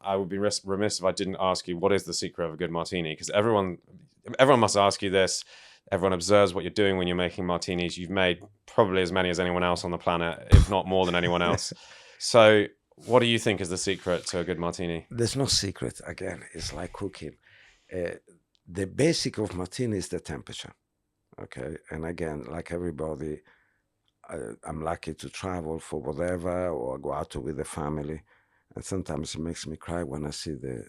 I would be remiss if I didn't ask you what is the secret of a good martini, because everyone must ask you this. Everyone observes what you're doing when you're making martinis. You've made probably as many as anyone else on the planet, if not more than anyone else. So, what do you think is the secret to a good martini? There's no secret. Again, it's like cooking. Uh, the basic of martini is the temperature. Okay, and again, like everybody, I'm lucky to travel for whatever or go out with the family, and sometimes it makes me cry when I see the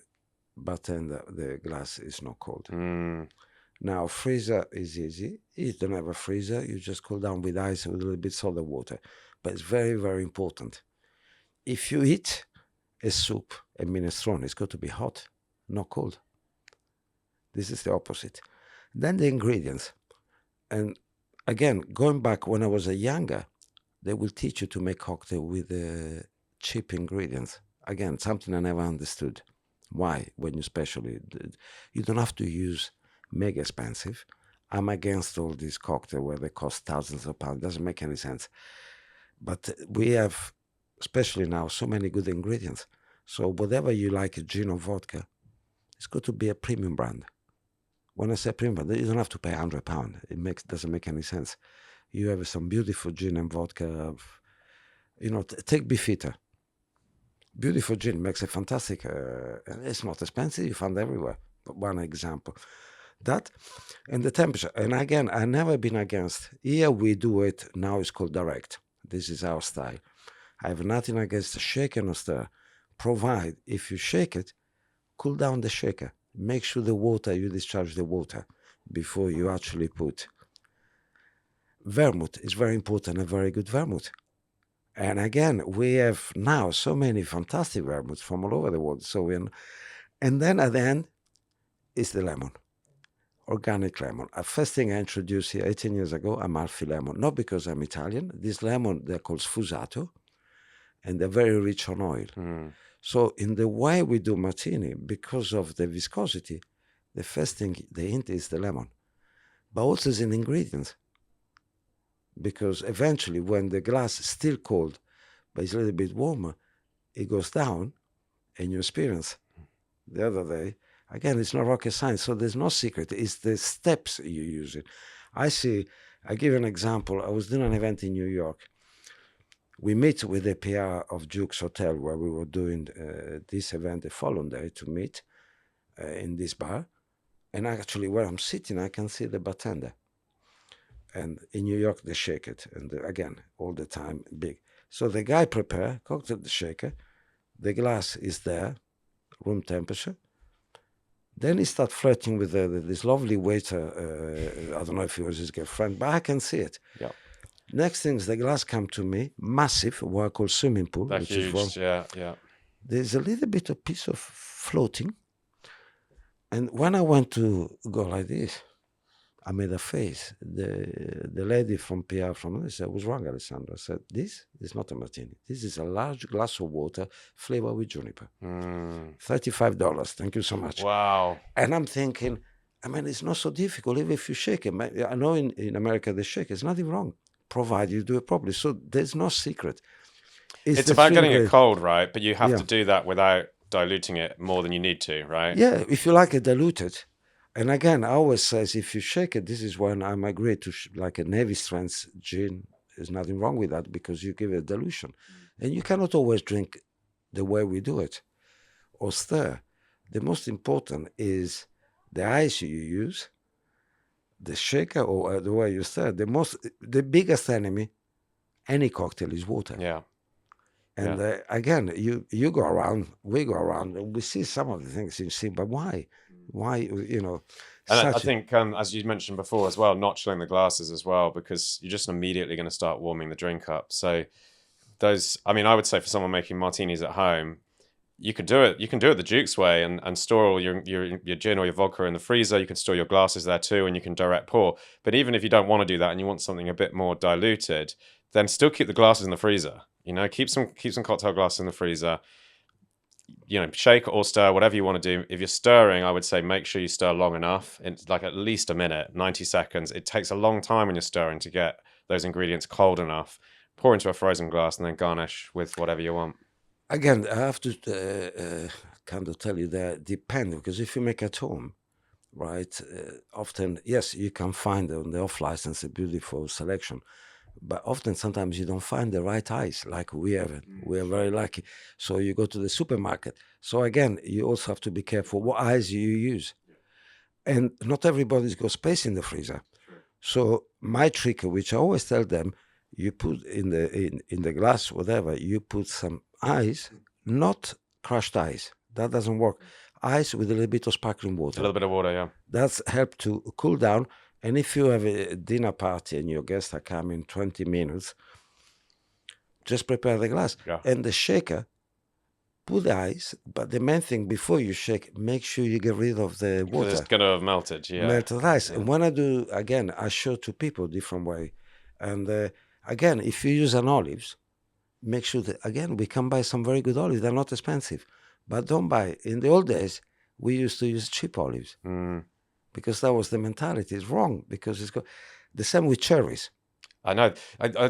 bartender, the glass is not cold. Mm, Now, freezer is easy. You don't have a freezer, you just cool down with ice and with a little bit soda water. But it's very, very important. If you eat a soup, a minestrone, it's got to be hot, not cold. This is the opposite. Then the ingredients. And again, going back when I was a younger, they will teach you to make cocktail with cheap ingredients. Again, something I never understood. Why? When you especially, you don't have to use mega expensive. I'm against all these cocktails where they cost thousands of pounds. Doesn't make any sense. But we have, especially now, so many good ingredients. So whatever you like, gin or vodka, it's got to be a premium brand. When I say premium brand, you don't have to pay £100. It doesn't make any sense. You have some beautiful gin and vodka. Take Beefeater. Beautiful gin makes a fantastic. And it's not expensive. You find everywhere. But one example, that and the temperature. And again, I've never been against. Here we do it now. It's called direct. This is our style. I have nothing against the shake and stir. Provide if you shake it, cool down the shaker. Make sure you discharge the water before you actually put. Vermouth is very important, a very good vermouth. And again, we have now so many fantastic vermouths from all over the world. And then at the end is the lemon, organic lemon. First thing I introduced here 18 years ago, Amalfi lemon, not because I'm Italian. This lemon, they're called sfusato, and they're very rich on oil. mm. So in the way we do martini, because of the viscosity, the first thing they hint is the lemon, but also is in ingredients. Because eventually, when the glass is still cold, but it's a little bit warmer, it goes down, and you experience. The other day, again, it's not rocket science, so there's no secret. It's the steps you use it. I give you an example. I was doing an event in New York. We meet with the PR of Duke's Hotel where we were doing this event the following day to meet in this bar. And actually, where I'm sitting, I can see the bartender. And in New York, they shake it. And again, all the time, big. So the guy prepare, cocktail the shaker. The glass is there, room temperature. Then he start flirting with this lovely waiter. I don't know if he was his girlfriend, but I can see it. Yeah. Next thing is the glass come to me, massive, what I call swimming pool. They're which huge, is yeah. There's a little bit of piece of floating. And when I went to go like this, I made a face. The lady from PR from this said, I was wrong, Alessandro. I said, this is not a martini. This is a large glass of water flavored with juniper. $35. Thank you so much. Wow. And I'm thinking, it's not so difficult. Even if you shake it. I know in America they shake it. It's nothing wrong, provided you do it properly. So there's no secret. It's about getting it cold, right? But you have to do that without diluting it more than you need to, right? Yeah, if you like it diluted. And again, I always says, if you shake it, this is when I migrate to like a Navy strength gin. There's nothing wrong with that because you give it dilution. And you cannot always drink the way we do it or stir. The most important is the ice you use, the shaker or the way you stir. The biggest enemy, any cocktail, is water. Yeah. And again, you go around, we go around, and we see some of the things you see, but why? Why, And I think, as you mentioned before as well, not chilling the glasses as well, because you're just immediately going to start warming the drink up. So I would say for someone making martinis at home, you can do it the Duke's way and store all your gin or your vodka in the freezer. You can store your glasses there too, and you can direct pour. But even if you don't want to do that and you want something a bit more diluted, then still keep the glasses in the freezer. Keep some cocktail glasses in the freezer. Shake or stir, whatever you want to do. If you're stirring, I would say make sure you stir long enough. It's like at least a minute, 90 seconds. It takes a long time when you're stirring to get those ingredients cold enough. Pour into a frozen glass and then garnish with whatever you want. Again, I have to kind of tell you that depend, because if you make at home, right, often, yes, you can find on the off license a beautiful selection, but often sometimes you don't find the right ice like we have. We are very lucky. So you go to the supermarket. So again, you also have to be careful what ice you use. And not everybody's got space in the freezer. So my trick, which I always tell them, you put in the glass, whatever, you put some ice, not crushed ice. That doesn't work. Ice with a little bit of sparkling water. A little bit of water, yeah. That's helped to cool down. And if you have a dinner party and your guests are coming in 20 minutes, just prepare the glass. Yeah. And the shaker, put the ice, but the main thing before you shake, make sure you get rid of the water. It's going to have melted, yeah. Melted ice. And when I do, again, I show to people different way. And again, if you use an olives, make sure that, again, we can buy some very good olives. They're not expensive. But don't buy. In the old days, we used to use cheap olives because that was the mentality. It's wrong because it's the same with cherries. I know.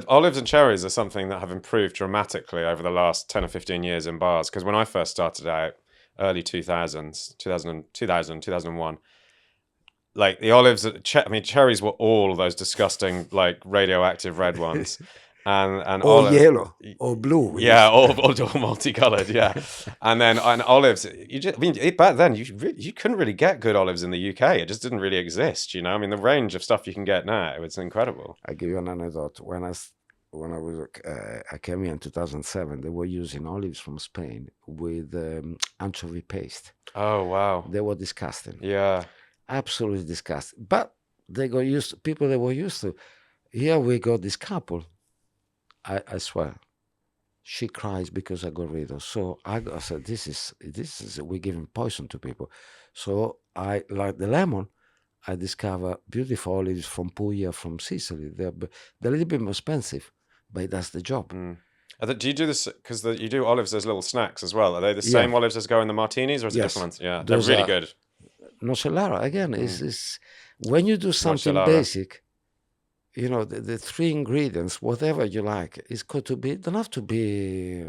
Olives and cherries are something that have improved dramatically over the last 10 or 15 years in bars. Because when I first started out, early 2000s, 2001, like the olives, cherries were all those disgusting, like radioactive red ones. And or yellow or blue, yeah, all multicolored, yeah. and olives, back then you couldn't really get good olives in the UK. It just didn't really exist, you know. I mean, the range of stuff you can get now, it's incredible. I give you an anecdote. When I came here in 2007, they were using olives from Spain with anchovy paste. Oh wow, they were disgusting. Yeah, absolutely disgusting. But they got used to, people they were used to. Here we got this couple. I swear, she cries because I got rid of. So I said, this is we're giving poison to people. So I, like the lemon, I discover beautiful olives from Puglia, from Sicily. They're a little bit more expensive, but that's the job. Do you do this because you do olives as little snacks as well? Are they the same olives as go in the martinis, or is it different ones? Yeah, they're really good. Nocellara again is when you do something basic. You know, the three ingredients, whatever you like, it's got to be, don't have to be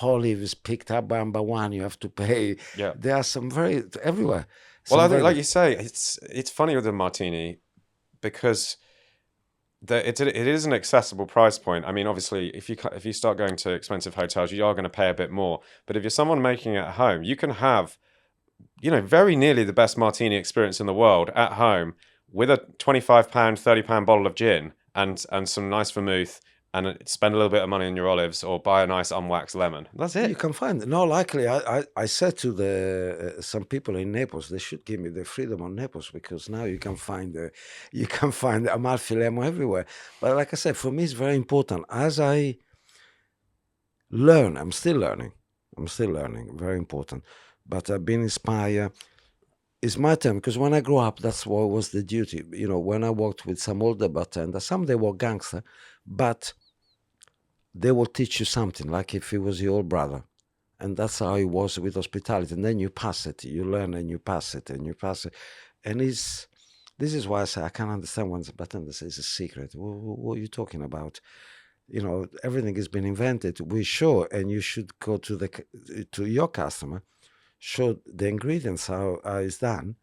olives picked up one by one. You have to pay. Yeah. There are some everywhere. Well, I think, like you say, it's funny with the martini because it is an accessible price point. I mean, obviously, if you start going to expensive hotels, you are going to pay a bit more. But if you're someone making it at home, you can have, very nearly the best martini experience in the world at home, with a £25, £30 bottle of gin and some nice vermouth, and spend a little bit of money on your olives, or buy a nice unwaxed lemon. That's it. You can find it. No, likely, I said to some people in Naples, they should give me the freedom on Naples, because now you can find Amalfi lemon everywhere. But like I said, for me, it's very important. As I learn, I'm still learning. Very important. But I've been inspired. It's my time, because when I grew up, that's what was the duty. When I worked with some older bartenders, some they were gangster, but they will teach you something, like if it was your old brother. And that's how it was with hospitality. And then you pass it, you learn, and you pass it, and you pass it. And this is why I say I can't understand when the bartender says it's a secret. What are you talking about? Everything has been invented. We're sure, and you should go to your customer, show the ingredients, how it's done.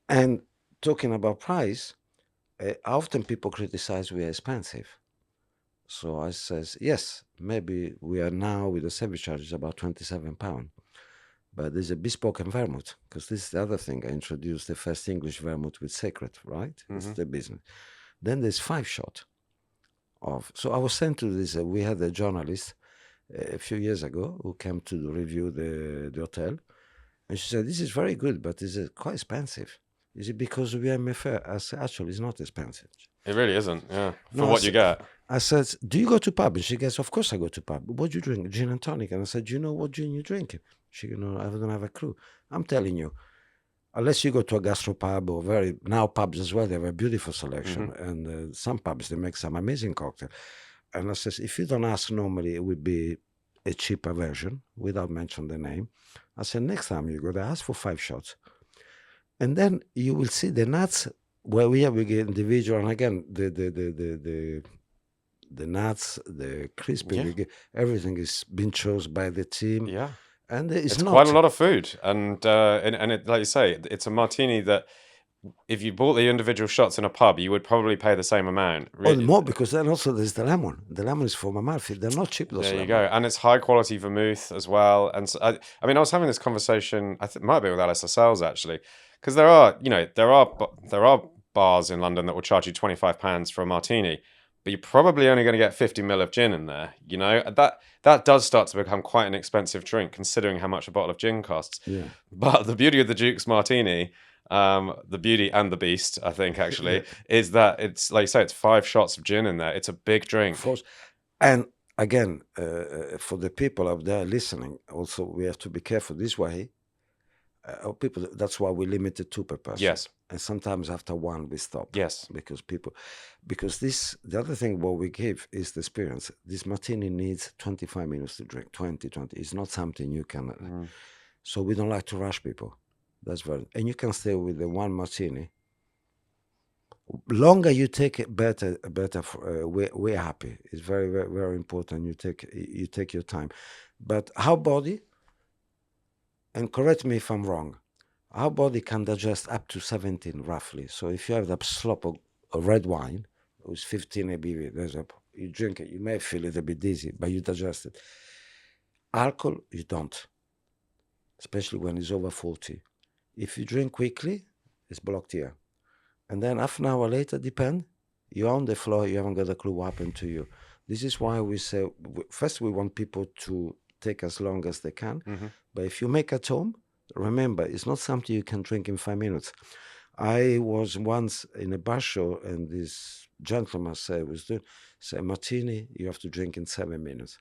And talking about price, often people criticize we are expensive. So I says, yes, maybe we are now with the service charges about £27. But there's a bespoke vermouth, because this is the other thing. I introduced the first English vermouth with Secret, right? Mm-hmm. It's the business. Then there's 5-shot of. So I was saying to this, we had a journalist a few years ago who came to review the hotel, and she said, this is very good, but is it quite expensive? Is it because we are MFA? I said, actually, it's not expensive. It really isn't, yeah, for what you get. I said, do you go to pub? And she goes, of course I go to pub. What do you drink? Gin and tonic. And I said, do you know what gin you drink? She goes, no, I don't have a clue. I'm telling you, unless you go to a gastropub, or now pubs as well, they have a beautiful selection. Mm-hmm. And some pubs, they make some amazing cocktail. And I says, if you don't ask normally, it would be a cheaper version, without mentioning the name. I said, next time you go there, ask for 5 shots. And then you will see the nuts, where we get individual, and again, the the nuts, the crispy, Yeah. everything is been chosen by the team. Yeah. And It's not quite a lot of food, and it, like you say, it's a martini that if you bought the individual shots in a pub, you would probably pay the same amount. all the more because then also there's the lemon. The lemon is from Amalfi. They're not cheap. Those There you lemon. go, and it's high quality vermouth as well. And so, I mean, I was having this conversation. I think it might be with Alice Lascelles actually, because there are bars in London that will charge you £25 for a martini, but you're probably only going to get 50 ml of gin in there. You know, that does start to become quite an expensive drink considering how much a bottle of gin costs. Yeah. But the beauty of the Duke's Martini, the beauty and the beast, I think actually, is that it's like you say, it's 5 shots of gin in there. It's a big drink. And again, for the people out there listening, also we have to be careful this way. People, that's why we limited 2 per person. Yes. And sometimes after 1 we stop. Yes. Because the other thing what we give is the experience. This martini needs 25 minutes to drink, 20. It's not something you can. So we don't like to rush people. That's very, and you can stay with the 1 martini. Longer you take it, better. We're happy. It's very, very, very important. You take your time. But our body, and correct me if I'm wrong, our body can digest up to 17 roughly. So if you have that slop of red wine, with 15 ABV, you drink it, you may feel it a bit dizzy, but you digest it. Alcohol, you don't, especially when it's over 40. If you drink quickly, it's blocked here. And then half an hour later, you're on the floor, you haven't got a clue what happened to you. This is why we say, first we want people to take as long as they can. But if you make at home, remember, it's not something you can drink in 5 minutes. I was once in a bar show and this gentleman said, Martini, you have to drink in 7 minutes.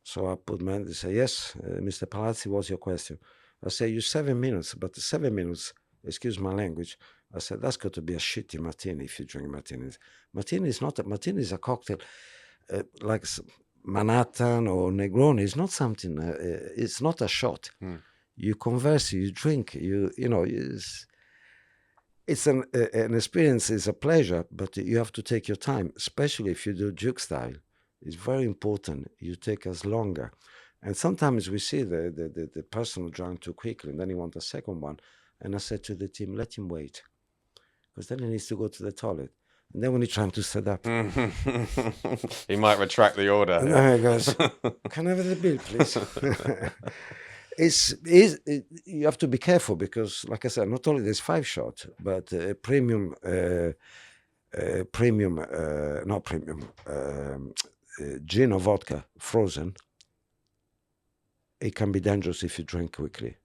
So I put my hand and say, yes, Mr. Palazzi, what's your question? I say, you 7 minutes, but the 7 minutes, excuse my language, I said, that's got to be a shitty martini if you drink martinis. Martini is a cocktail like Manhattan or Negroni. It's not something, it's not a shot. You converse, you drink, it's an experience, it's a pleasure, but you have to take your time, especially if you do Duke style. It's very important. You take as longer. And sometimes we see the person who drank too quickly and then he wants a second one. And I said to the team, let him wait. Because then he needs to go to the toilet. And then when he's trying to set up, he might retract the order. And then he goes, can I have the bill, please? You have to be careful because, like I said, not only there's 5 shots, but premium, gin or vodka, frozen, it can be dangerous if you drink quickly.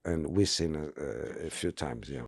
And we've seen a few times,